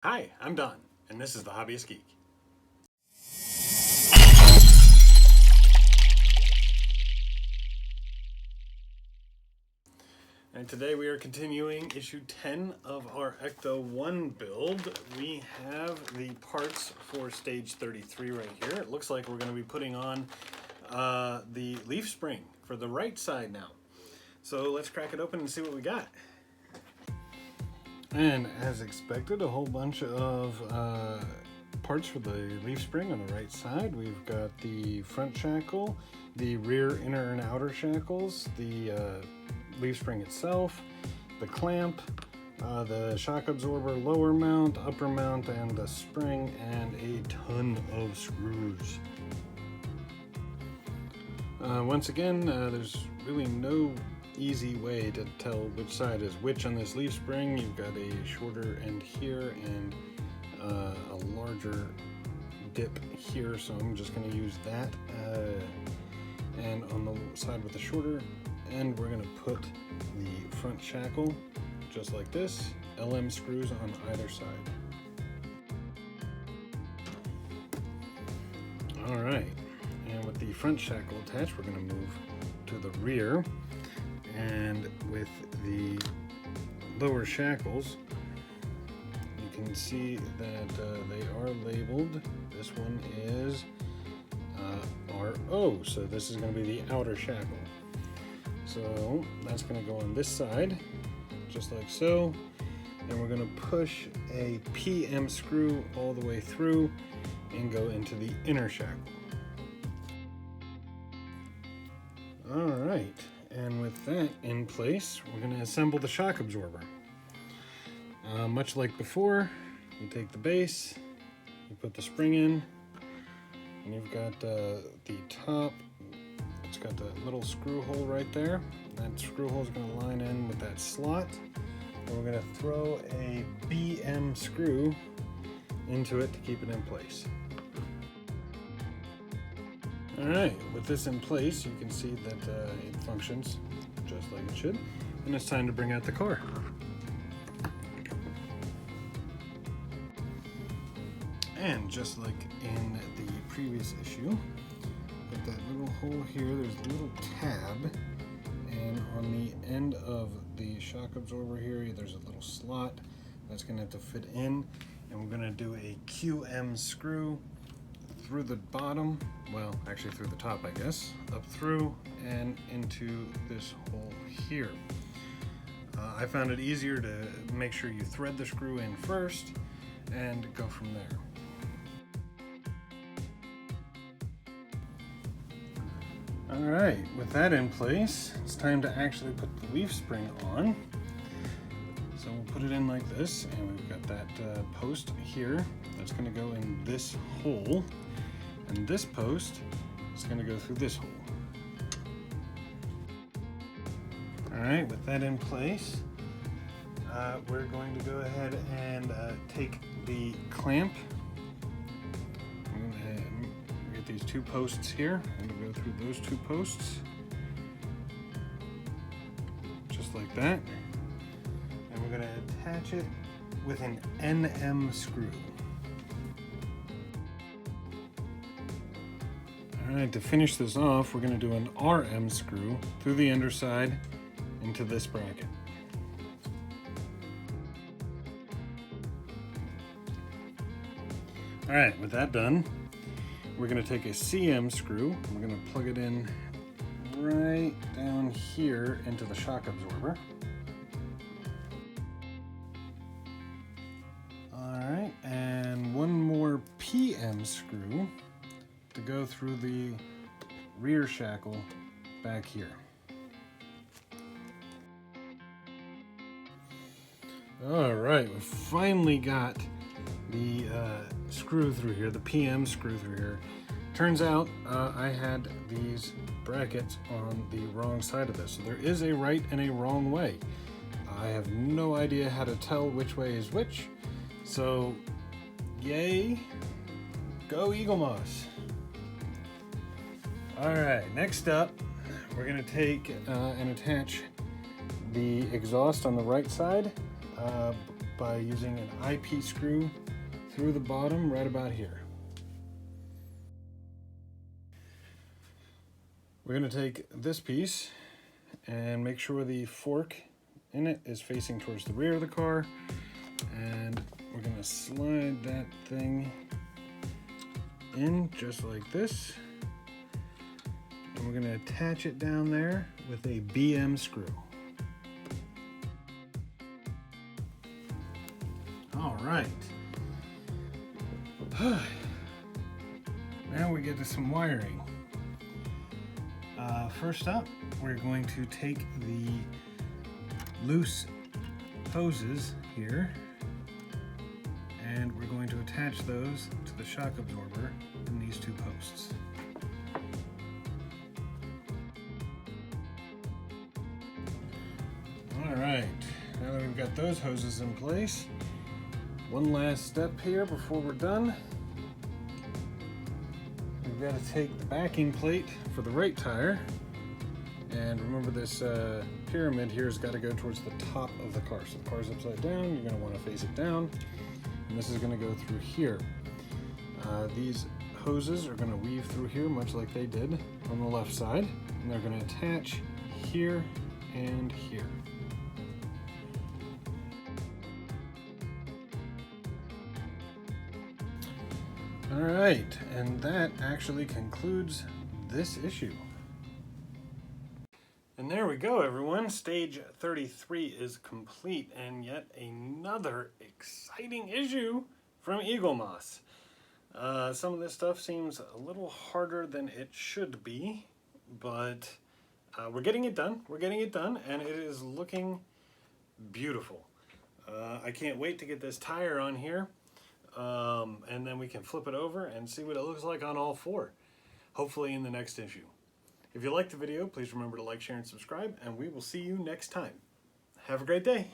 Hi, I'm Don, and this is the Hobbyist Geek. And today we are continuing issue 10 of our Ecto-1 build. We have the parts for stage 33 right here. It looks like we're going to be putting on the leaf spring for the right side now. So let's crack it open and see what we got. And as expected, a whole bunch of parts for the leaf spring on the right side. We've got the front shackle, the rear inner and outer shackles, the leaf spring itself, the clamp, the shock absorber lower mount, upper mount, and the spring, and a ton of screws. Once again, there's really no easy way to tell which side is which on this leaf spring. You've got a shorter end here and a larger dip here, so I'm just going to use that. And on the side with the shorter end, we're going to put the front shackle just like this, LM screws on either side. Alright, and with the front shackle attached, we're going to move to the rear. And with the lower shackles, you can see that they are labeled. This one is RO, so this is going to be the outer shackle. So that's going to go on this side, just like so. And we're going to push a PM screw all the way through and go into the inner shackle. All right. And with that in place, we're going to assemble the shock absorber. Much like before, you take the base, you put the spring in, and you've got the top. It's got the little screw hole right there. That screw hole is going to line in with that slot. And we're going to throw a BM screw into it to keep it in place. Alright, with this in place, you can see that it functions just like it should, and it's time to bring out the car. And just like in the previous issue, with that little hole here, there's a little tab, and on the end of the shock absorber here, there's a little slot that's going to have to fit in, and we're going to do a QM screw through the bottom, well, actually through the top, I guess, up through and into this hole here. I found it easier to make sure you thread the screw in first and go from there. All right, with that in place, it's time to actually put the leaf spring on. So we'll put it in like this, and we've got that post here that's going to go in this hole. And this post is going to go through this hole. Alright, with that in place, we're going to go ahead and take the clamp. I'm going to get these two posts here. I'm going to go through those two posts. Just like that. And we're going to attach it with an NM screw. Alright, to finish this off, we're going to do an RM screw through the underside into this bracket. Alright, with that done, we're going to take a CM screw, we're going to plug it in right down here into the shock absorber. Alright, and one more PM screw to go through the rear shackle back here. All right, we finally got the screw through here, the PM screw through here. Turns out I had these brackets on the wrong side of this. So there is a right and a wrong way. I have no idea how to tell which way is which. So, yay, go Eagle Moss. Alright, next up, we're going to take and attach the exhaust on the right side by using an IP screw through the bottom right about here. We're going to take this piece and make sure the fork in it is facing towards the rear of the car, and we're going to slide that thing in just like this, and we're going to attach it down there with a BM screw. All right. Now we get to some wiring. First up, we're going to take the loose hoses here, and we're going to attach those to the shock absorber in these two posts. All right, now that we've got those hoses in place, one last step here before we're done. We've got to take the backing plate for the right tire, and remember this pyramid here has got to go towards the top of the car. So the car's upside down, you're going to want to face it down, and this is going to go through here. These hoses are going to weave through here much like they did on the left side, and they're going to attach here and here. All right, and that actually concludes this issue. And there we go, everyone. Stage 33 is complete, and yet another exciting issue from Eaglemoss. Some of this stuff seems a little harder than it should be, but we're getting it done. We're getting it done, and it is looking beautiful. I can't wait to get this tire on here, and then we can flip it over and see what it looks like on all four, hopefully in the next issue. If you liked the video, please remember to like, share, and subscribe, and we will see you next time. Have a great day.